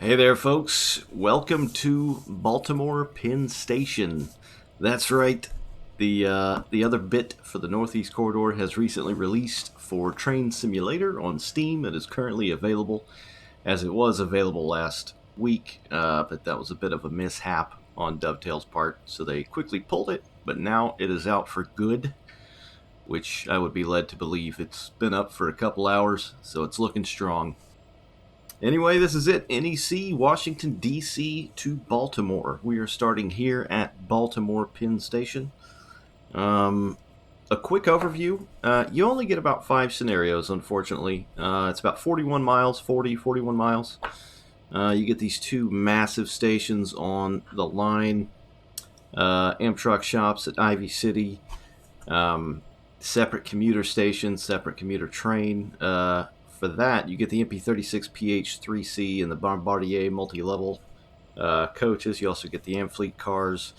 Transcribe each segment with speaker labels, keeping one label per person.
Speaker 1: Hey there, folks. Welcome to Baltimore Penn Station. That's right. The other bit for the Northeast Corridor has recently released for Train Simulator on Steam. It is currently available, as it was available last week, but that was a bit of a mishap on Dovetail's part, so they quickly pulled it. But now it is out for good, which I would be led to believe it's been up for a couple hours, so it's looking strong. Anyway, this is it. NEC, Washington, D.C. to Baltimore. We are starting here at Baltimore Penn Station. A quick overview. You only get about 5 scenarios, unfortunately. It's about 41 miles, 41 miles. You get these 2 massive stations on the line. Amtrak shops at Ivy City. Separate commuter stations, separate commuter train. For that, you get the MP36PH3C and the Bombardier multi-level coaches. You also get the Amfleet cars.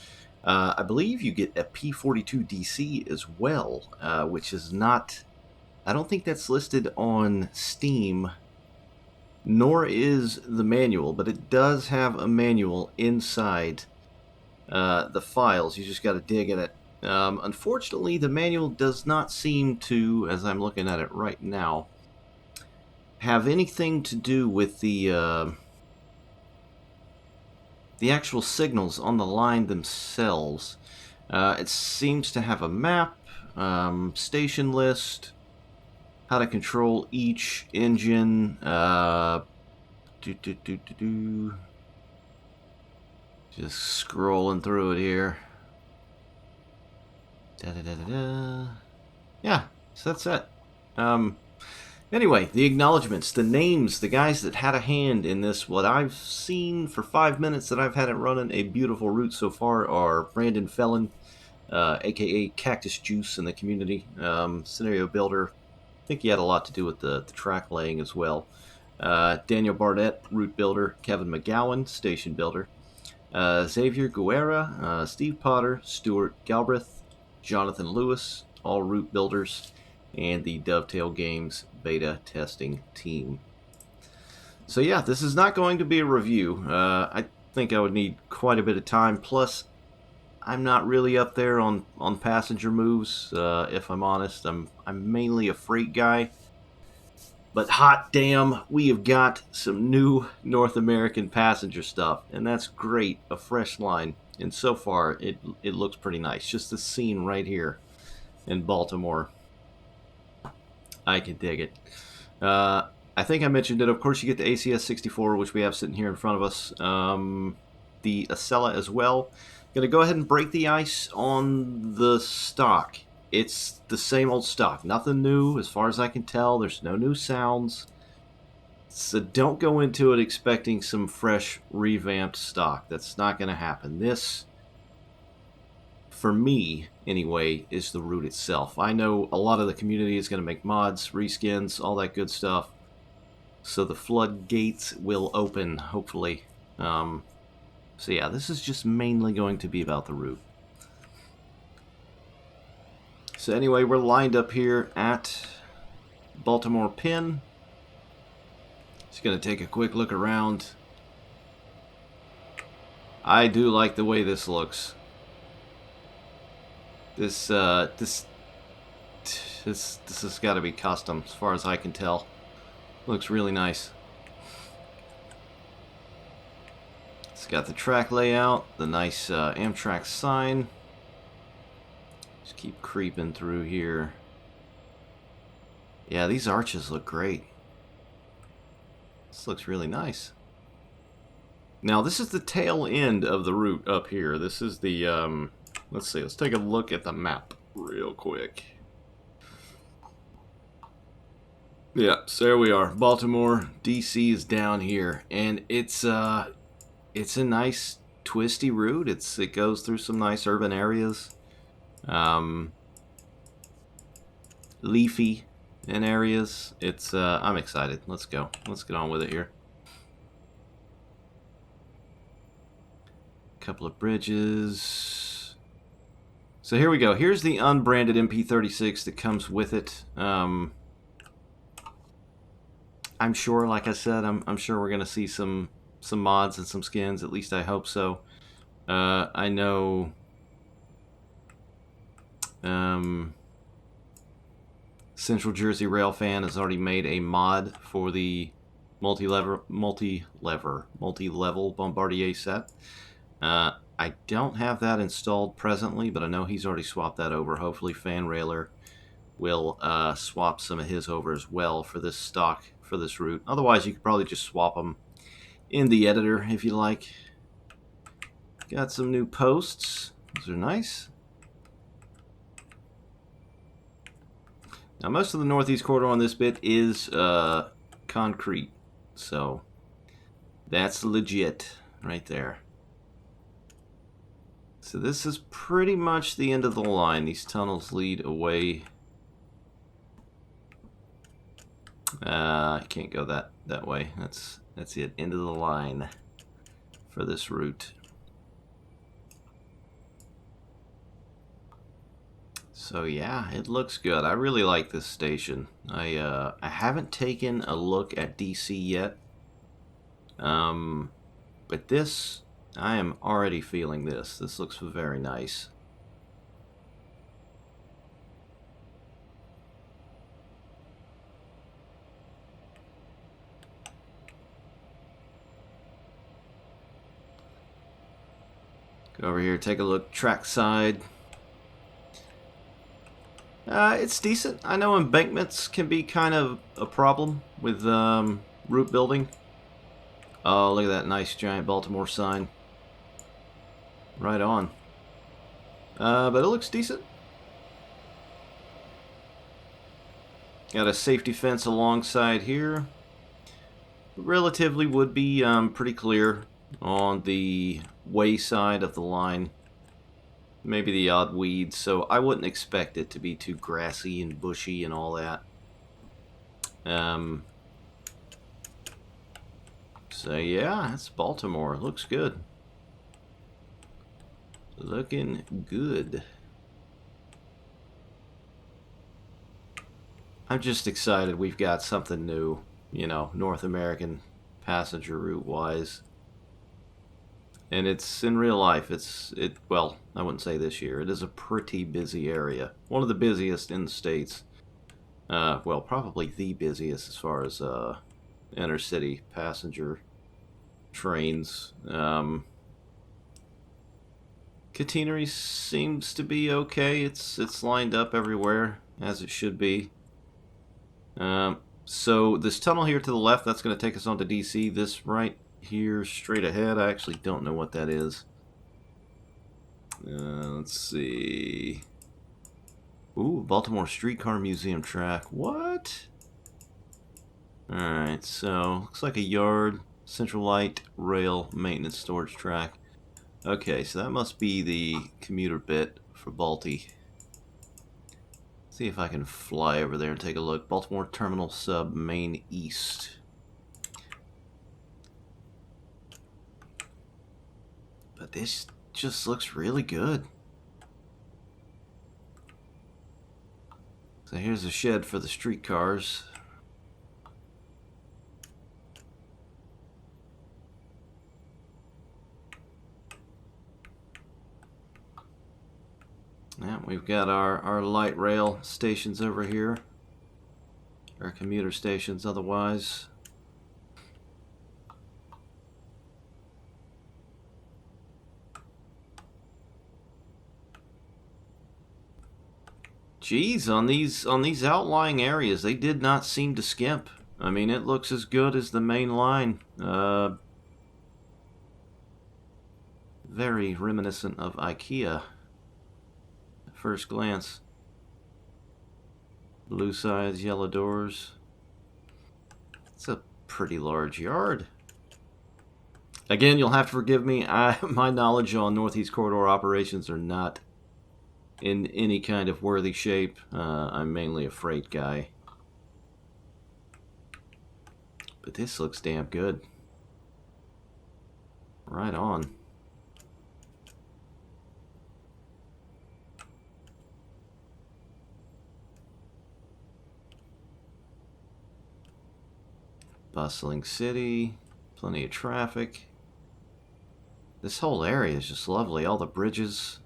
Speaker 1: I believe you get a P42DC as well, which is not... I don't think that's listed on Steam, nor is the manual, but it does have a manual inside the files. You just got to dig at it. Unfortunately, the manual does not seem to, as I'm looking at it right now, have anything to do with the actual signals on the line themselves. It seems to have a map, station list, how to control each engine. Just scrolling through it here. Yeah, so that's it. Anyway, the acknowledgments, the names, the guys that had a hand in this, what I've seen for 5 minutes that I've had it running a beautiful route so far are Brandon Felon, aka Cactus Juice in the community, scenario builder. I think he had a lot to do with the track laying as well. Daniel Barnett, route builder. Kevin McGowan, station builder. Xavier Guerra, Steve Potter, Stuart Galbraith, Jonathan Lewis, all route builders, and the Dovetail Games beta testing team. So yeah, this is not going to be a review. I think I would need quite a bit of time. Plus, I'm not really up there on passenger moves. If I'm honest, I'm mainly a freight guy. But hot damn, we have got some new North American passenger stuff, and that's great. A fresh line, and so far it looks pretty nice. Just the scene right here in Baltimore. I can dig it. I think I mentioned it. Of course, you get the ACS 64, which we have sitting here in front of us. The Acela as well. Going to go ahead and break the ice on the stock. It's the same old stock. Nothing new as far as I can tell. There's no new sounds. So don't go into it expecting some fresh, revamped stock. That's not going to happen. This, for me, anyway, is the route itself. I know a lot of the community is going to make mods, reskins, all that good stuff. So the floodgates will open, hopefully. So yeah, this is just mainly going to be about the route. So anyway, we're lined up here at Baltimore Penn. Just going to take a quick look around. I do like the way this looks. This has got to be custom, as far as I can tell. Looks really nice. It's got the track layout, the nice Amtrak sign. Just keep creeping through here. Yeah, these arches look great. This looks really nice. Now, this is the tail end of the route up here. This is the, let's see, let's take a look at the map real quick. Yeah, so there we are. Baltimore, D.C. is down here, and it's a nice twisty route. It goes through some nice urban areas, leafy in areas. I'm excited. Let's go. Let's get on with it here. Couple of bridges. So here we go. Here's the unbranded MP36 that comes with it. I'm sure, like I said, I'm sure we're going to see some some mods and some skins. At least I hope so. I know Central Jersey Railfan has already made a mod for the multi-level Bombardier set. I don't have that installed presently, but I know he's already swapped that over. Hopefully FanRailer will swap some of his over as well for this stock, for this route. Otherwise, you could probably just swap them in the editor if you like. Got some new posts. Those are nice. Now, most of the northeast corridor on this bit is concrete, so that's legit right there. So this is pretty much the end of the line. These tunnels lead away. I can't go that way. That's it. End of the line for this route. So yeah, it looks good. I really like this station. I haven't taken a look at DC yet, but this, I am already feeling this. This looks very nice. Go over here, take a look trackside. It's decent. I know embankments can be kind of a problem with route building. Oh, look at that nice giant Baltimore sign. Right on. But it looks decent. Got a safety fence alongside here. Relatively would be pretty clear on the way side of the line. Maybe the odd weeds, so I wouldn't expect it to be too grassy and bushy and all that. So yeah, that's Baltimore. Looks good. Looking good. I'm just excited we've got something new, you know, North American passenger route wise. And it's in real life, well, I wouldn't say this year. It is a pretty busy area. One of the busiest in the States. Well, probably the busiest as far as inner city passenger trains. Catenary seems to be okay. It's lined up everywhere as it should be. So this tunnel here to the left, that's going to take us on to DC. This right here straight ahead, I actually don't know what that is. Let's see. Ooh, Baltimore Streetcar Museum track. What? Alright, so looks like a yard, central light, rail, maintenance storage track. Okay, so that must be the commuter bit for Balti. See if I can fly over there and take a look. Baltimore Terminal Sub Main East. But this just looks really good. So here's a shed for the streetcars. Yeah, we've got our light rail stations over here. Our commuter stations otherwise. Geez, on these outlying areas, they did not seem to skimp. I mean, it looks as good as the main line. Very reminiscent of IKEA. At first glance. Blue sides, yellow doors. It's a pretty large yard. Again, you'll have to forgive me. My knowledge on Northeast Corridor operations are not in any kind of worthy shape. I'm mainly a freight guy. But this looks damn good. Right on. Bustling city. Plenty of traffic. This whole area is just lovely. All the bridges.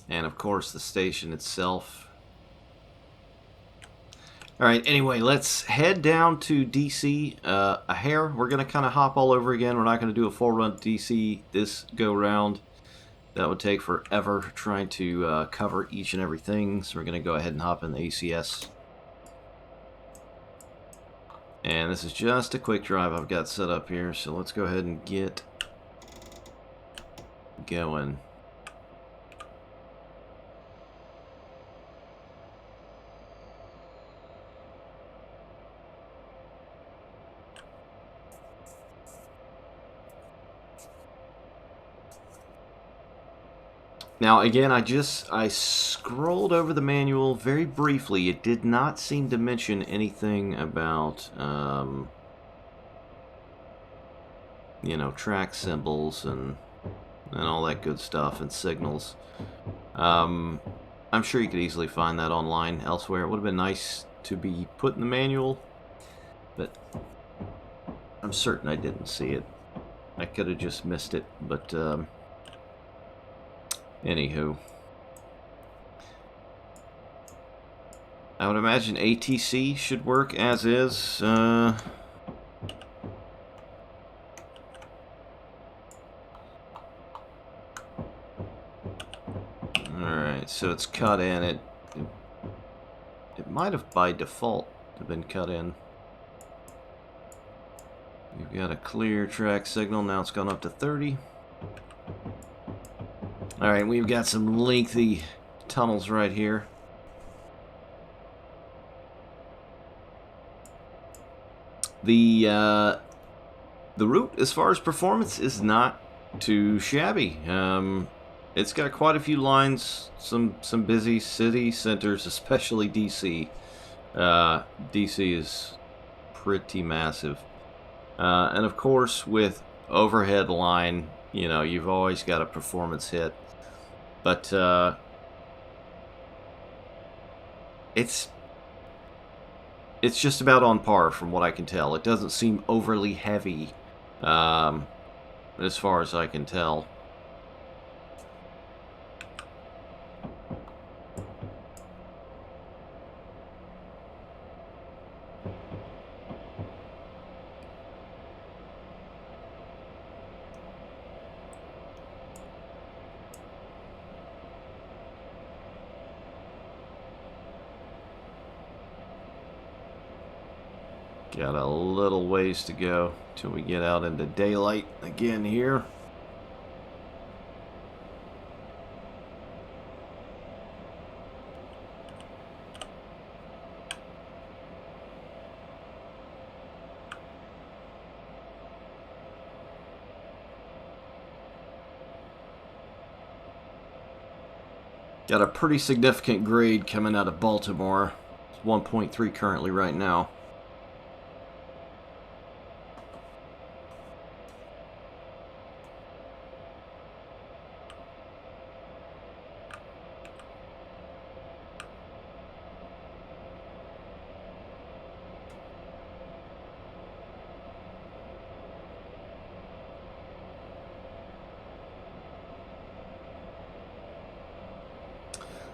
Speaker 1: And of course the station itself. Alright, anyway, let's head down to DC a hair. We're going to kind of hop all over again. We're not going to do a full run to DC this go round. That would take forever trying to cover each and everything. So we're going to go ahead and hop in the ACS. And this is just a quick drive I've got set up here. So let's go ahead and get going. Now, again, I scrolled over the manual very briefly. It did not seem to mention anything about, you know, track symbols and all that good stuff and signals. I'm sure you could easily find that online elsewhere. It would have been nice to be put in the manual, but I'm certain I didn't see it. I could have just missed it, but anywho, I would imagine ATC should work as is. Alright, so it's cut in. It might have by default been cut in. We've got a clear track signal. Now it's gone up to 30. Alright, we've got some lengthy tunnels right here. The route, as far as performance, is not too shabby. It's got quite a few lines, some busy city centers, especially DC. DC is pretty massive. And of course, with overhead line, you know, you've always got a performance hit. But it's just about on par from what I can tell. It doesn't seem overly heavy, as far as I can tell. Got a little ways to go till we get out into daylight again here. Got a pretty significant grade coming out of Baltimore. It's 1.3 currently right now.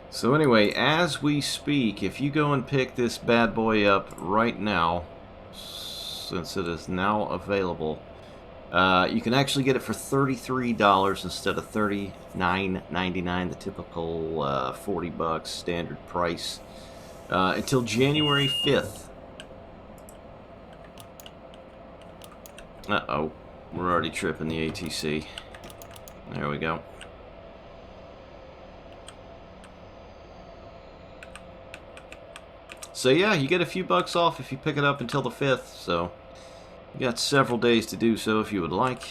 Speaker 1: So anyway, as we speak, if you go and pick this bad boy up right now, since it is now available, you can actually get it for $33 instead of $39.99, the typical $40 standard price, until January 5th. Uh-oh, we're already tripping the ATC. There we go. So yeah, you get a few bucks off if you pick it up until the 5th, so you got several days to do so if you would like.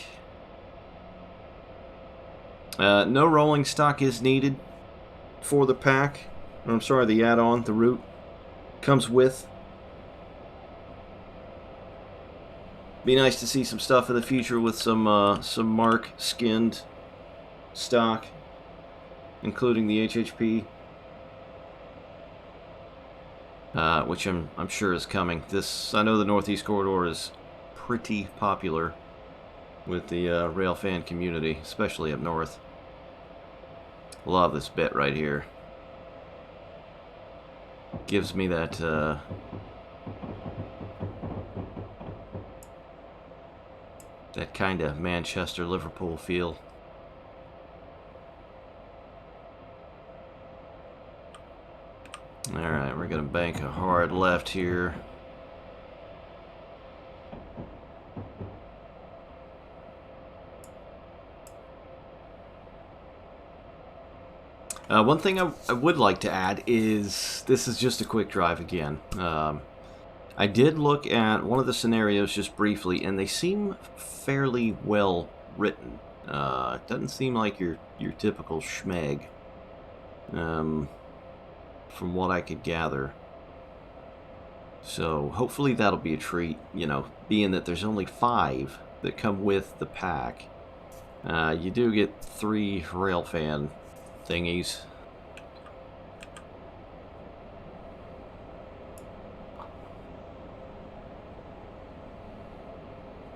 Speaker 1: No rolling stock is needed for the pack. I'm sorry, the add-on, the route comes with. Be nice to see some stuff in the future with some mark skinned stock, including the HHP. which I'm sure is coming. I know the Northeast Corridor is pretty popular with the rail fan community, especially up north. Love this bit right here. Gives me that that kind of Manchester, Liverpool feel. Alright, we're going to bank a hard left here. One thing I would like to add is this is just a quick drive again. I did look at one of the scenarios just briefly, and they seem fairly well written. It doesn't seem like your typical schmeg, from what I could gather. So hopefully that'll be a treat, you know, being that there's only 5 that come with the pack. You do get 3 railfan thingies.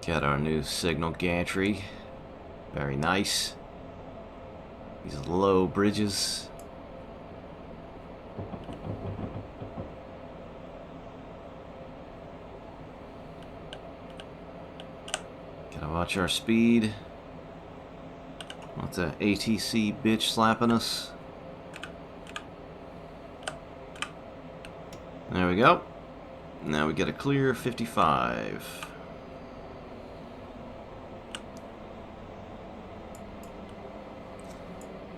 Speaker 1: Got our new signal gantry. Very nice. These low bridges. Gotta watch our speed. What's that ATC bitch slapping us? There we go. Now we get a clear 55.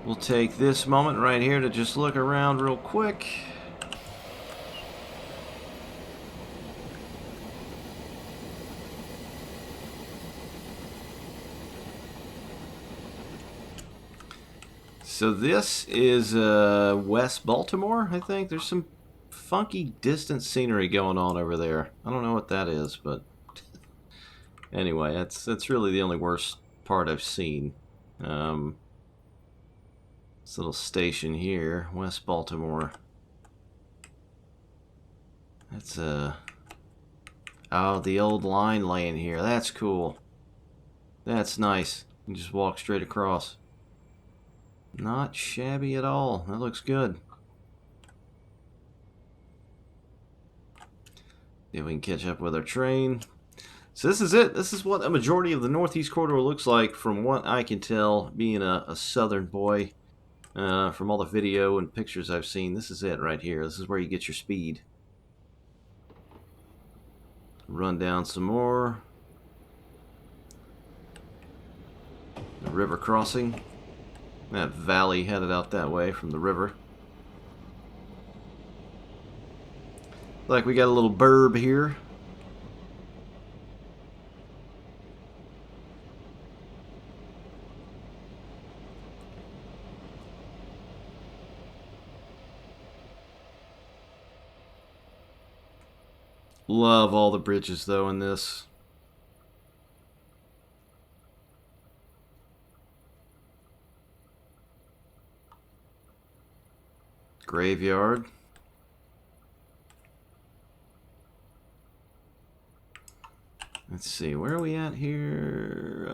Speaker 1: We'll take this moment right here to just look around real quick. So this is West Baltimore, I think. There's some funky distant scenery going on over there. I don't know what that is, but anyway, that's really the only worst part I've seen. This little station here, West Baltimore. That's oh, the old line laying here. That's cool. That's nice. You just walk straight across. Not shabby at all. That looks good. If we can catch up with our train. So this is it. This is what a majority of the Northeast Corridor looks like from what I can tell, being a southern boy. From all the video and pictures I've seen, this is it right here. This is where you get your speed. Run down some more. The river crossing. That valley headed out that way from the river. Like we got a little burb here. Love all the bridges though in this. Graveyard. Let's see, where are we at here?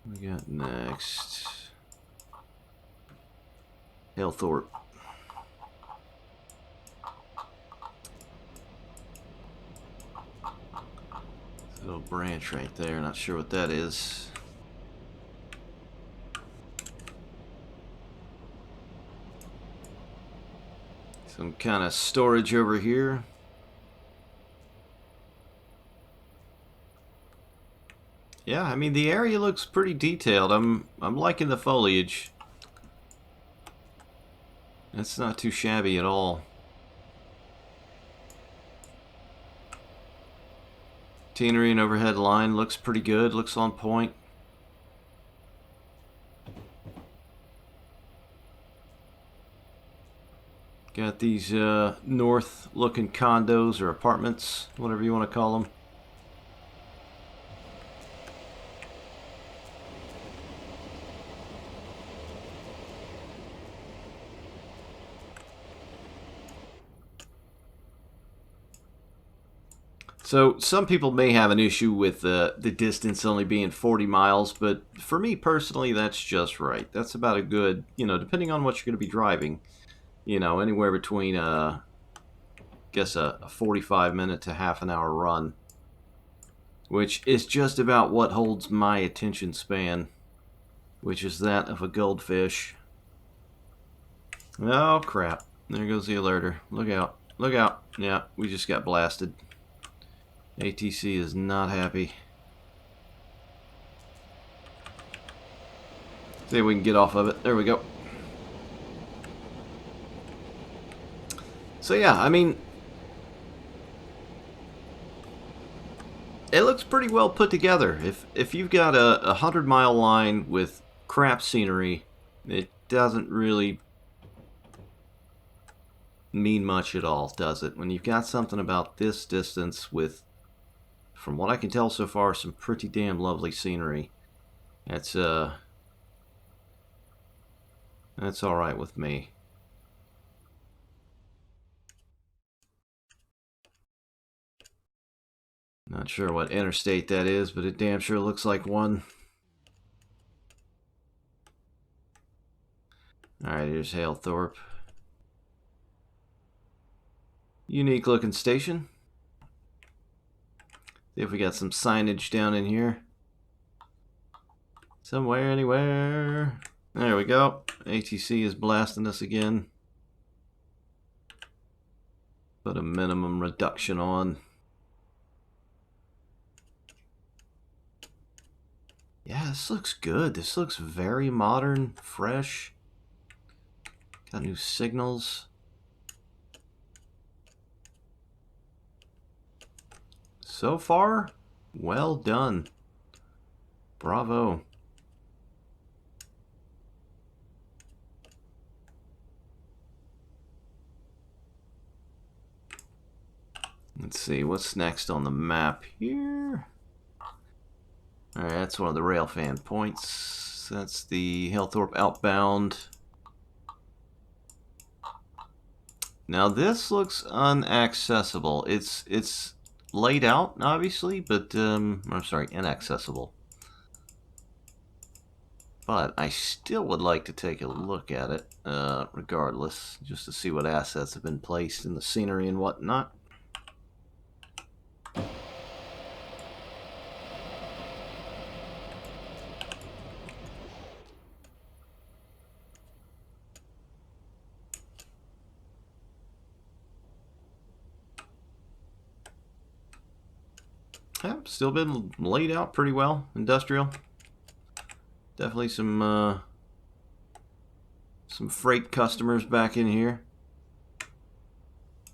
Speaker 1: What we got next? Hillthorpe. Little branch right there, not sure what that is. Some kind of storage over here. Yeah, I mean the area looks pretty detailed. I'm liking the foliage. It's not too shabby at all. Tannery and overhead line looks pretty good, looks on point. Got these north looking condos or apartments, whatever you want to call them. So some people may have an issue with the distance only being 40 miles, but for me personally, that's just right. That's about a good, depending on what you're going to be driving, anywhere between, guess a 45 minute to half an hour run, which is just about what holds my attention span, which is that of a goldfish. Oh, crap. There goes the alerter. Look out. Look out. Yeah, we just got blasted. ATC is not happy. See if we can get off of it. There we go. So yeah, I mean, it looks pretty well put together. If you've got a 100-mile line with crap scenery, it doesn't really mean much at all, does it? When you've got something about this distance with, from what I can tell so far, some pretty damn lovely scenery, that's all right with me. Not sure what interstate that is, but it damn sure looks like one. Alright, here's Halethorpe. Unique looking station. See if we got some signage down in here. Somewhere, anywhere. There we go. ATC is blasting us again. Put a minimum reduction on. Yeah, this looks good. This looks very modern, fresh. Got new signals. So far, well done. Bravo. Let's see, what's next on the map here? Alright, that's one of the railfan points. That's the Halethorpe outbound. Now this looks unaccessible. It's laid out, obviously, but I'm sorry, inaccessible. But I still would like to take a look at it, regardless, just to see what assets have been placed in the scenery and whatnot. Yeah, still been laid out pretty well. Industrial. Definitely some freight customers back in here.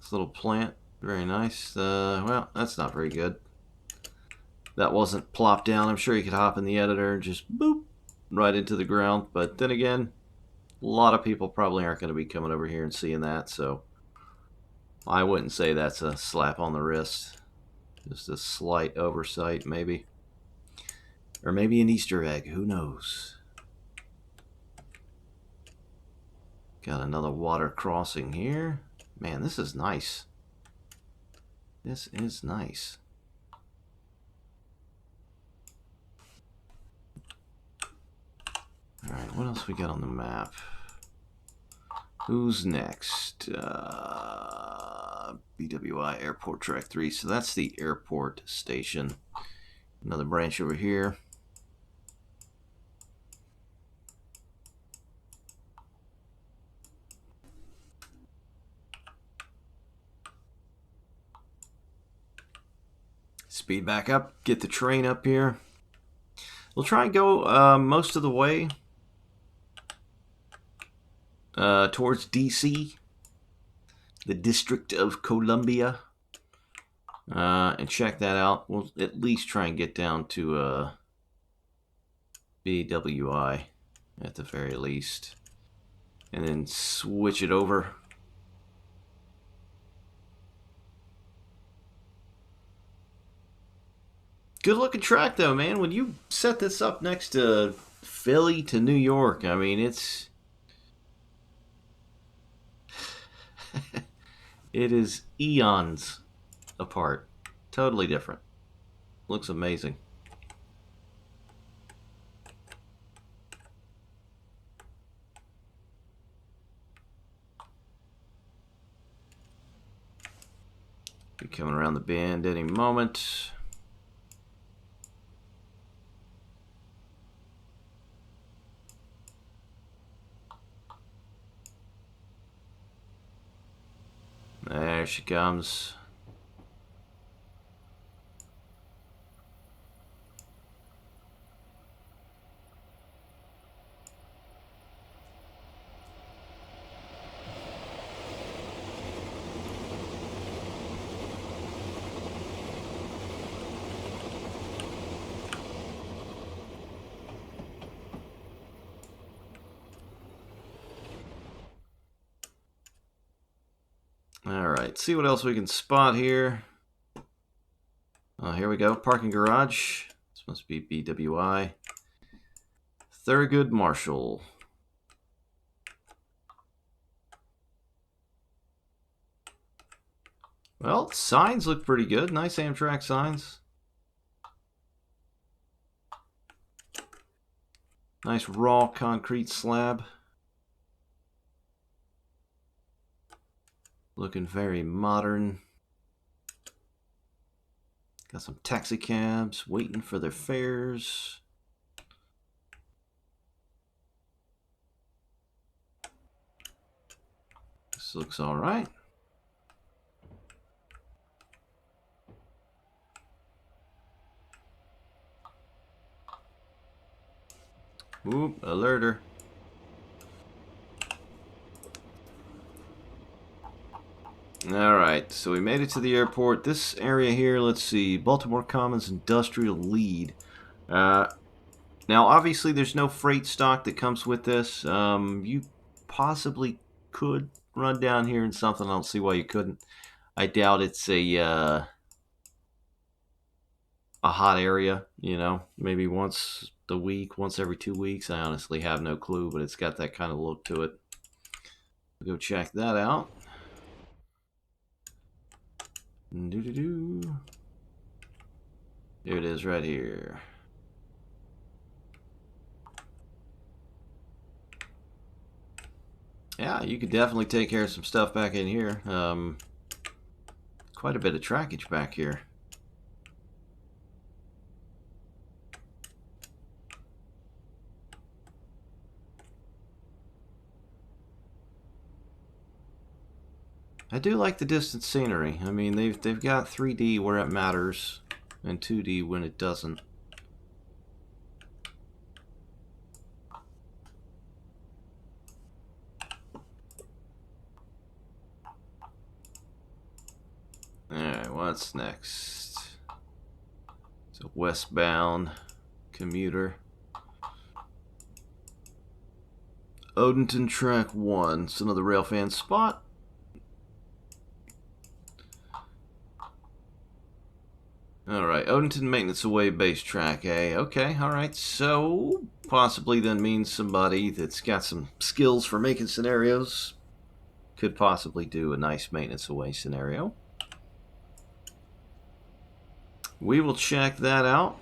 Speaker 1: This little plant, very nice. Well, that's not very good. That wasn't plopped down. I'm sure you could hop in the editor and just boop right into the ground. But then again, a lot of people probably aren't going to be coming over here and seeing that, so I wouldn't say that's a slap on the wrist. Just a slight oversight, maybe. Or maybe an Easter egg, who knows? Got another water crossing here. Man, this is nice. This is nice. Alright, what else we got on the map? Who's next? BWI Airport Track 3. So that's the airport station. Another branch over here. Speed back up, get the train up here. We'll try and go most of the way towards D.C., the District of Columbia, and check that out. We'll at least try and get down to BWI at the very least, and then switch it over. Good looking track though, man. When you set this up next to Philly to New York, I mean, it's it is eons apart. Totally different. Looks amazing. Be coming around the bend any moment. There she comes. Alright, see what else we can spot here. Oh, here we go. Parking garage. This must be BWI. Thurgood Marshall. Well, signs look pretty good. Nice Amtrak signs. Nice raw concrete slab. Looking very modern. Got some taxi cabs waiting for their fares. This looks all right. Oop, alerter. Alright, so we made it to the airport. This area here, let's see, Baltimore Commons Industrial Lead. Now, obviously, there's no freight stock that comes with this. You possibly could run down here in something. I don't see why you couldn't. I doubt it's a hot area, you know, maybe once a week, once every 2 weeks. I honestly have no clue, but it's got that kind of look to it. We'll go check that out. Here it is right here. Yeah, you could definitely take care of some stuff back in here. Quite a bit of trackage back here. I do like the distant scenery. I mean, they've got 3D where it matters and 2D when it doesn't. Alright, what's next? It's a westbound commuter. Odenton Track 1. It's another railfan spot. Alright, Odenton Maintenance Away Base Track A. Okay, alright, so possibly then means somebody that's got some skills for making scenarios could possibly do a nice maintenance away scenario. We will check that out.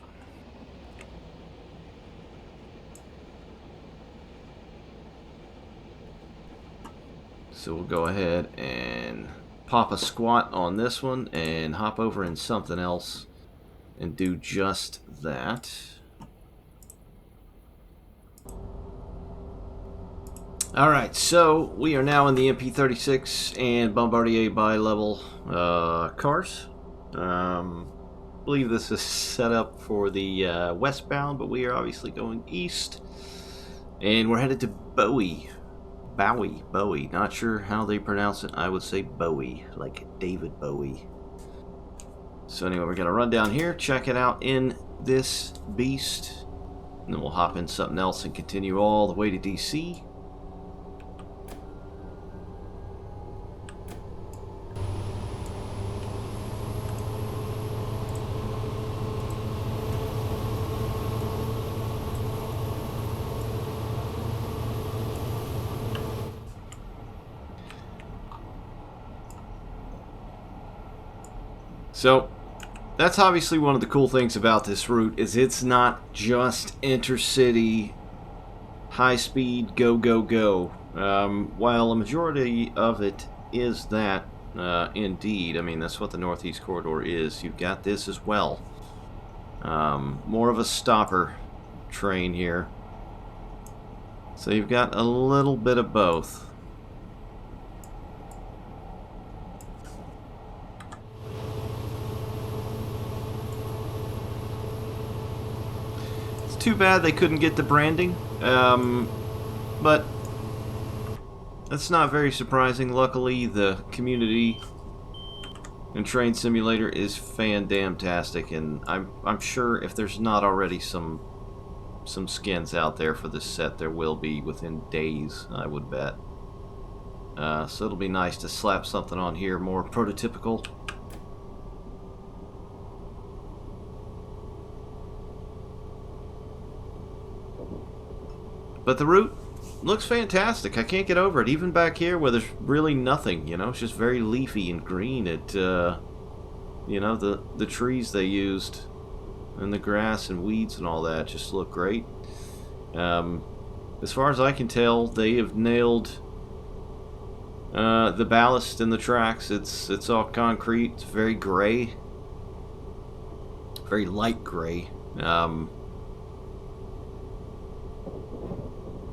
Speaker 1: So we'll go ahead and pop a squat on this one and hop over in something else and do just that. Alright, so we are now in the MP36 and Bombardier bi-level cars. I believe this is set up for the westbound, but we are obviously going east. And we're headed to Bowie. Bowie. Not sure how they pronounce it. I would say Bowie, like David Bowie. So anyway, we're going to run down here, check it out in this beast. And then we'll hop in something else and continue all the way to D.C. So, that's obviously one of the cool things about this route is it's not just intercity, high speed, go, go, go. While a majority of it is that, indeed, I mean, that's what the Northeast Corridor is. You've got this as well. More of a stopper train here. So you've got a little bit of both. It's too bad they couldn't get the branding, but that's not very surprising. Luckily, the community in Train Simulator is fan-damn-tastic, and I'm sure if there's not already some skins out there for this set, there will be within days, I would bet. So it'll be nice to slap something on here more prototypical. But the route looks fantastic. I can't get over it. Even back here where there's really nothing, you know, it's just very leafy and green. It, you know, the trees they used and the grass and weeds and all that just look great. As far as I can tell, they have nailed the ballast in the tracks. It's all concrete. It's very gray, very light gray.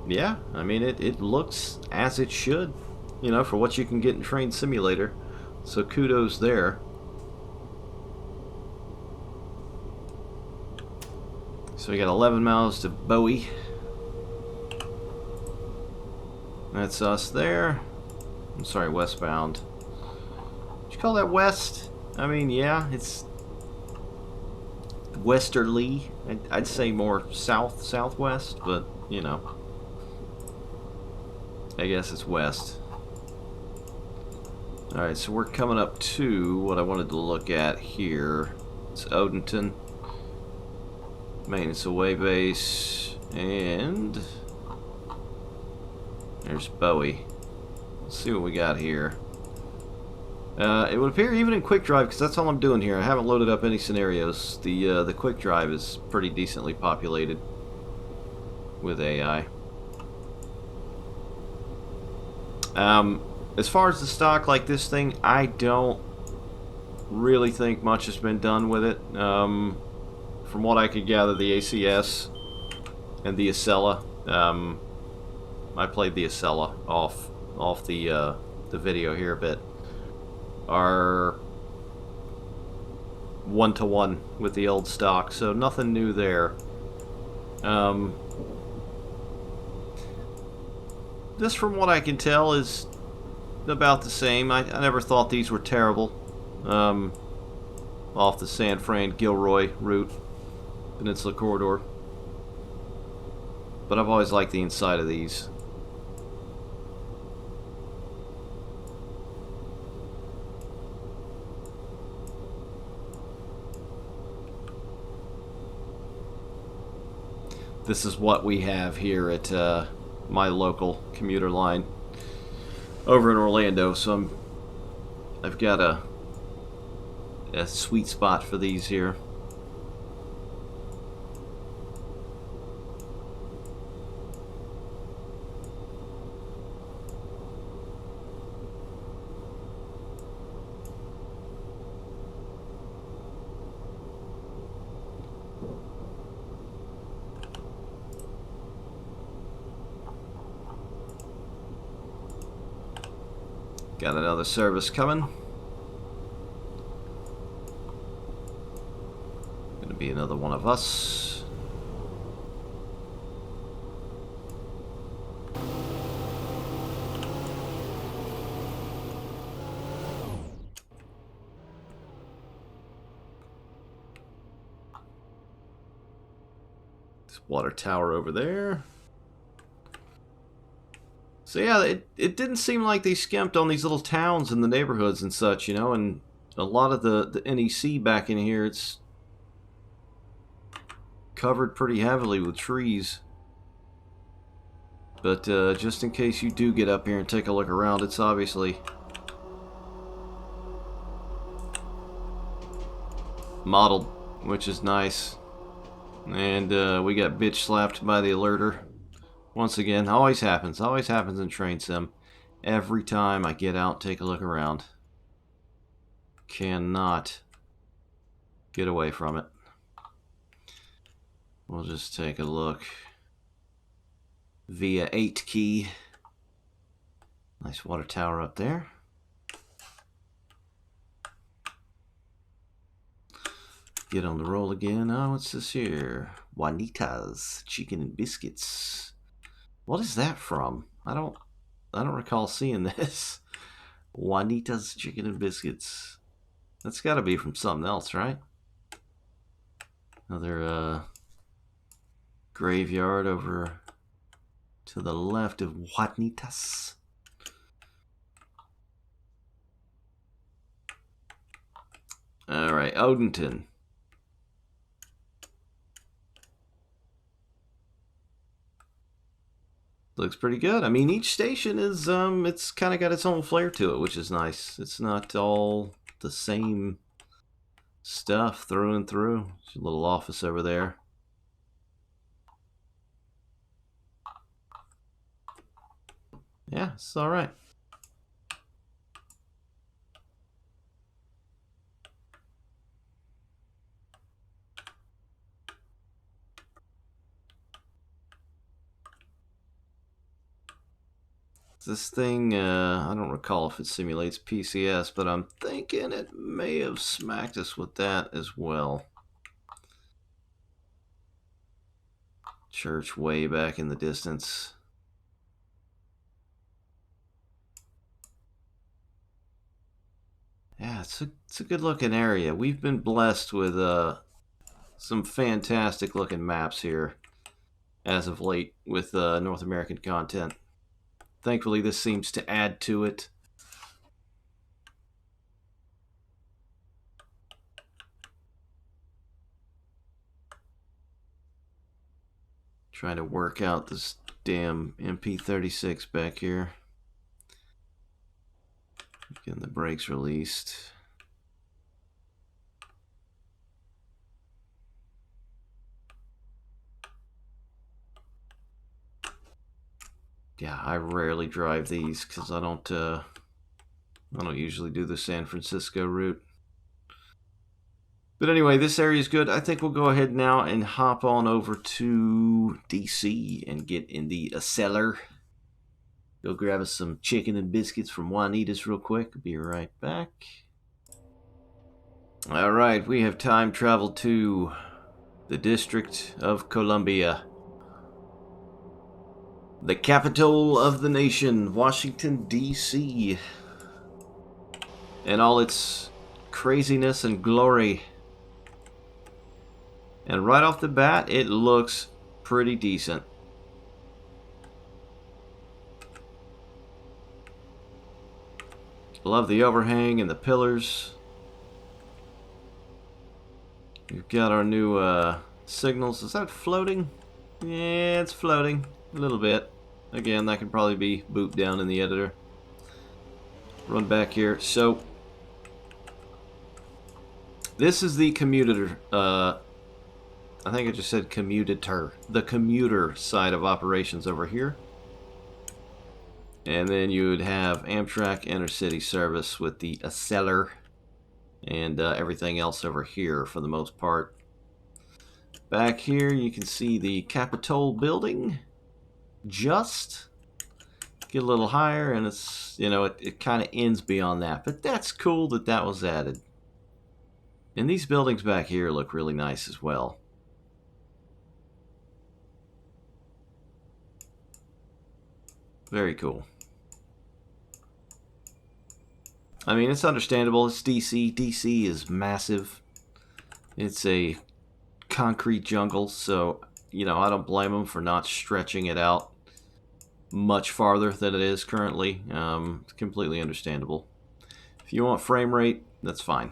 Speaker 1: Yeah, I mean, it looks as it should, you know, for what you can get in Train Simulator. So kudos there. So we got 11 miles to Bowie. That's us there. I'm sorry, westbound. Would you call that west? I mean, yeah, it's westerly. I'd say more southwest, but, you know, I guess it's west. Alright, so we're coming up to what I wanted to look at here. It's Odenton. Maintenance away base. And there's Bowie. Let's see what we got here. It would appear even in quick drive, because that's all I'm doing here. I haven't loaded up any scenarios. The quick drive is pretty decently populated with AI. As far as the stock like this thing, I don't really think much has been done with it. From what I could gather, the ACS and the Acela, I played the Acela off the video here a bit, are 1-to-1 with the old stock, so nothing new there. This, from what I can tell, is about the same. I never thought these were terrible. Off the San Fran-Gilroy route, Peninsula Corridor. But I've always liked the inside of these. This is what we have here at my local commuter line over in Orlando, so I've got a sweet spot for these here. Got another service coming. Gonna be another one of us. This water tower over there. So yeah, it didn't seem like they skimped on these little towns and the neighborhoods and such, you know, and a lot of the NEC back in here, it's covered pretty heavily with trees. But just in case you do get up here and take a look around, it's obviously modeled, which is nice. And we got bitch slapped by the alerter. Once again, always happens in train sim. Every time I get out, take a look around. Cannot get away from it. We'll just take a look via 8 key. Nice water tower up there. Get on the roll again. Oh, what's this here? Juanita's Chicken and Biscuits. What is that from? I don't recall seeing this. Juanita's Chicken and Biscuits. That's got to be from something else, right? Another graveyard over to the left of Juanita's. All right, Odenton. Looks pretty good. I mean, each station is it's kind of got its own flair to it, which is nice. It's not all the same stuff through and through. There's a little office over there. Yeah, it's all right. This thing, I don't recall if it simulates PCS, but I'm thinking it may have smacked us with that as well. Church way back in the distance. Yeah, it's a good looking area. We've been blessed with some fantastic looking maps here as of late with North American content. Thankfully, this seems to add to it. Trying to work out this damn MP36 back here. Getting the brakes released. Yeah, I rarely drive these because I don't usually do the San Francisco route. But anyway, this area is good. I think we'll go ahead now and hop on over to DC and get in the cellar. Go grab us some chicken and biscuits from Juanita's real quick. Be right back. All right, we have time traveled to the District of Columbia. The capital of the nation, Washington, D.C. And all its craziness and glory. And right off the bat, it looks pretty decent. Love the overhang and the pillars. We've got our new signals. Is that floating? Yeah, it's floating a little bit. Again, that can probably be booped down in the editor. Run back here. So, this is the commuter. I think I just said commutator. The commuter side of operations over here. And then you would have Amtrak intercity service with the cellar and everything else over here for the most part. Back here you can see the Capitol building. Just get a little higher and it's, you know, it kind of ends beyond that. But that's cool that that was added. And these buildings back here look really nice as well. Very cool. I mean, it's understandable. It's DC. DC is massive. It's a concrete jungle, so, you know, I don't blame them for not stretching it out much farther than it is currently. It's completely understandable. If you want frame rate, that's fine.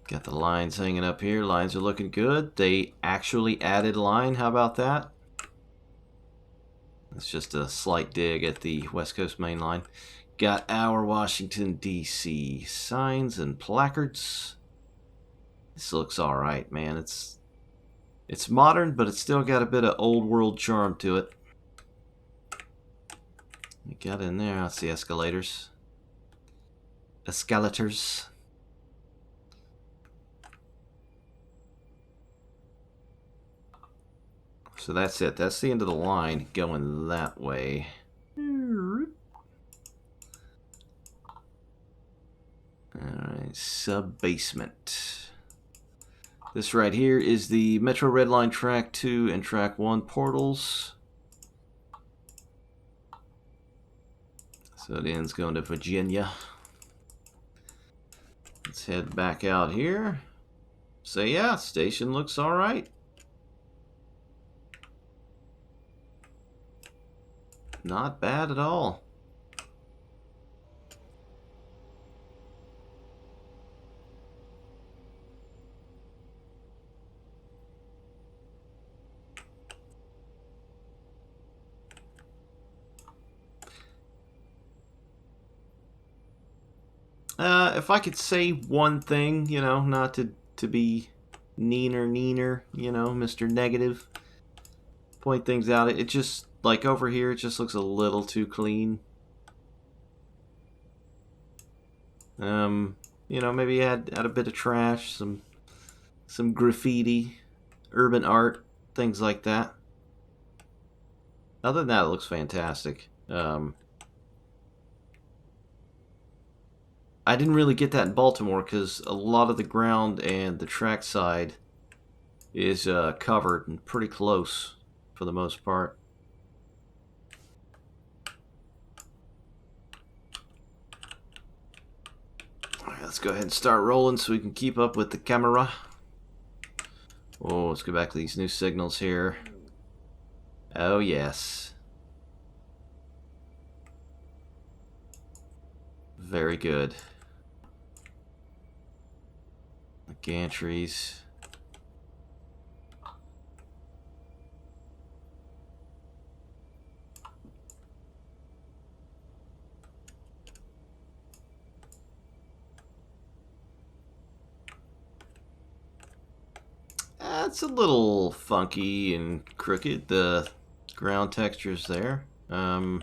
Speaker 1: Got the lines hanging up here. Lines are looking good. They actually added line. How about that? It's just a slight dig at the West Coast main line. Got our Washington D.C. signs and placards. This looks all right, man. It's modern, but it's still got a bit of old world charm to it. We got in there. That's the escalators. Escalators. So that's it. That's the end of the line going that way. Alright, sub-basement. This right here is the Metro Red Line Track 2 and Track 1 portals. So it ends going to Virginia. Let's head back out here. So yeah, station looks alright. Not bad at all. If I could say one thing, you know, not to be neener, you know, Mr. Negative, point things out, it just, like over here, it just looks a little too clean. You know, maybe add a bit of trash, some graffiti, urban art, things like that. Other than that, it looks fantastic. I didn't really get that in Baltimore because a lot of the ground and the track side is covered and pretty close for the most part. Alright, let's go ahead and start rolling so we can keep up with the camera. Oh, let's go back to these new signals here. Oh, yes. Very good. The gantries. It's a little funky and crooked, the ground textures there. I'm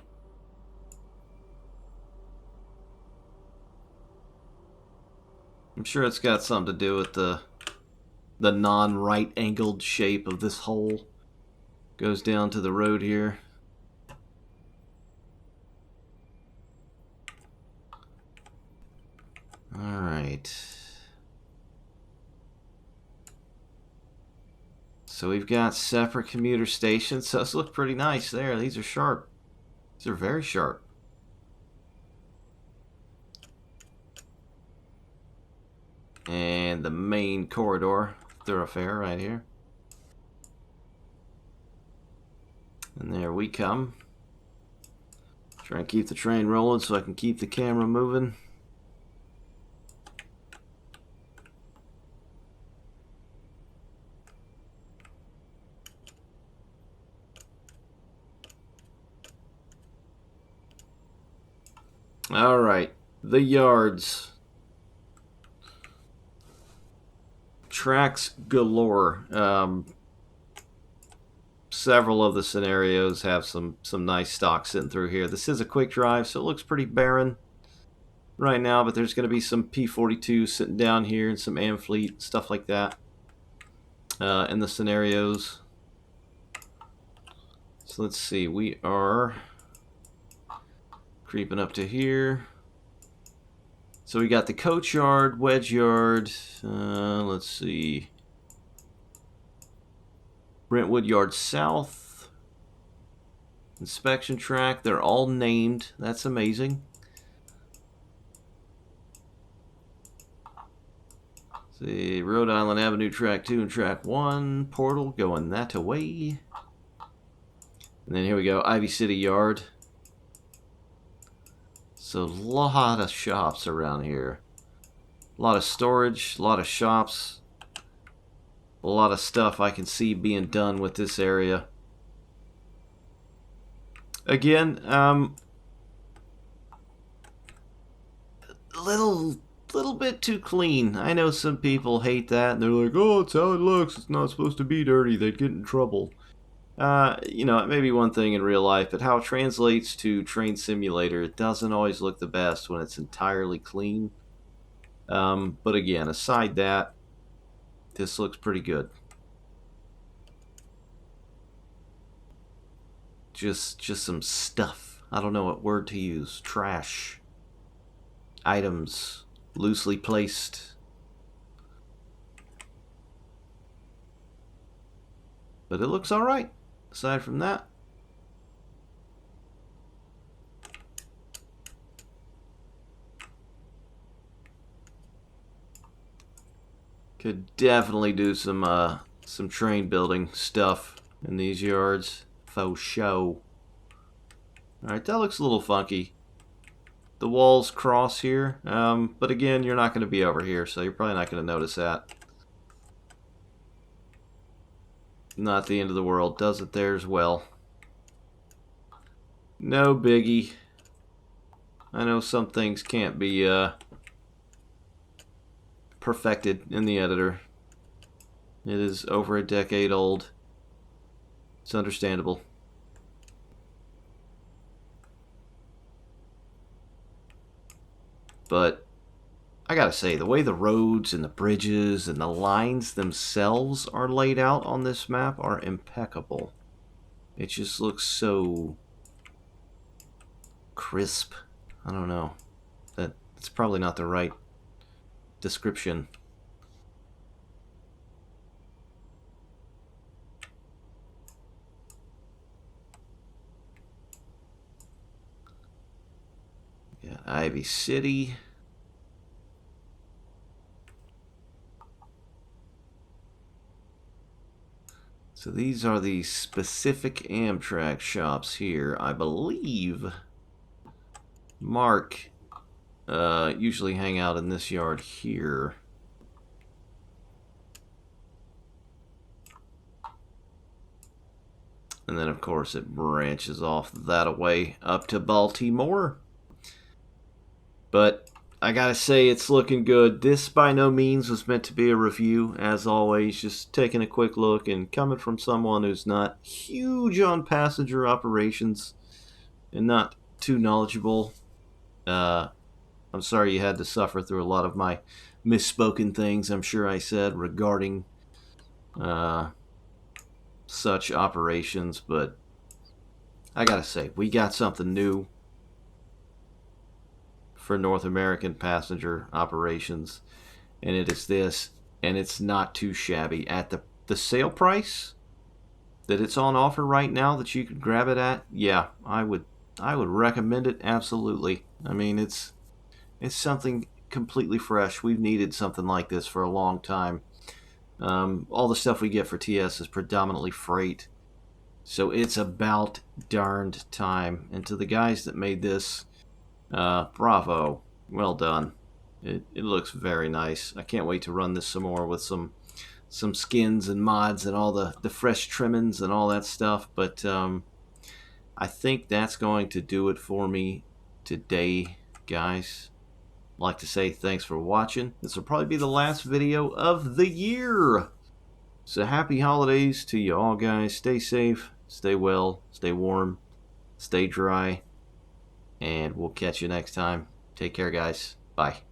Speaker 1: sure it's got something to do with the non-right angled shape of this hole. Goes down to the road here. Alright. So we've got separate commuter stations. So those look pretty nice there. These are sharp. These are very sharp. And the main corridor thoroughfare right here. And there we come. Try and keep the train rolling so I can keep the camera moving. Alright, the yards. Tracks galore. Several of the scenarios have some nice stock sitting through here. This is a quick drive, so it looks pretty barren right now, but there's going to be some P-42 sitting down here and some Amfleet, stuff like that in the scenarios. So let's see, we are creeping up to here. So we got the coach yard, wedge yard, let's see, Brentwood Yard South, inspection track. They're all named. That's amazing. See, Rhode Island Avenue Track 2 and Track 1, portal going that way. And then here we go, Ivy City Yard. So a lot of shops around here. A lot of storage, a lot of shops. A lot of stuff I can see being done with this area. Again, little bit too clean. I know some people hate that, and they're like, oh, it's how it looks. It's not supposed to be dirty. They'd get in trouble. It may be one thing in real life, but how it translates to Train Simulator, it doesn't always look the best when it's entirely clean. But again, aside that, this looks pretty good. Just some stuff. I don't know what word to use. Trash. Items loosely placed. But it looks alright, aside from that. Could definitely do some train building stuff in these yards. Faux show. Alright, that looks a little funky. The walls cross here, but again, you're not going to be over here, so you're probably not going to notice that. Not the end of the world. Does it there as well. No biggie. I know some things can't be perfected in the editor. It is over a decade old. It's understandable. But I gotta say, the way the roads and the bridges and the lines themselves are laid out on this map are impeccable. It just looks so crisp. I don't know. That's probably not the right description. Got Ivy City. So these are the specific Amtrak shops here. I believe Mark usually hang out in this yard here. And then, of course, it branches off that away up to Baltimore. But I gotta say, it's looking good. This by no means was meant to be a review, as always. Just taking a quick look and coming from someone who's not huge on passenger operations and not too knowledgeable. I'm sorry you had to suffer through a lot of my misspoken things, I'm sure I said, regarding such operations. But I gotta say, we got something new for North American passenger operations, and it is this, and it's not too shabby. At the sale price that it's on offer right now that you could grab it at, yeah, I would recommend it absolutely. I mean, it's something completely fresh. We've needed something like this for a long time. All the stuff we get for TS is predominantly freight, so it's about darned time. And to the guys that made this, bravo, well done. It looks very nice. I can't wait to run this some more with some skins and mods and all the fresh trimmings and all that stuff. But I think that's going to do it for me today, guys. I'd like to say thanks for watching. This will probably be the last video of the year. So happy holidays to you all, guys. Stay safe, stay well, stay warm, stay dry. And we'll catch you next time. Take care, guys. Bye.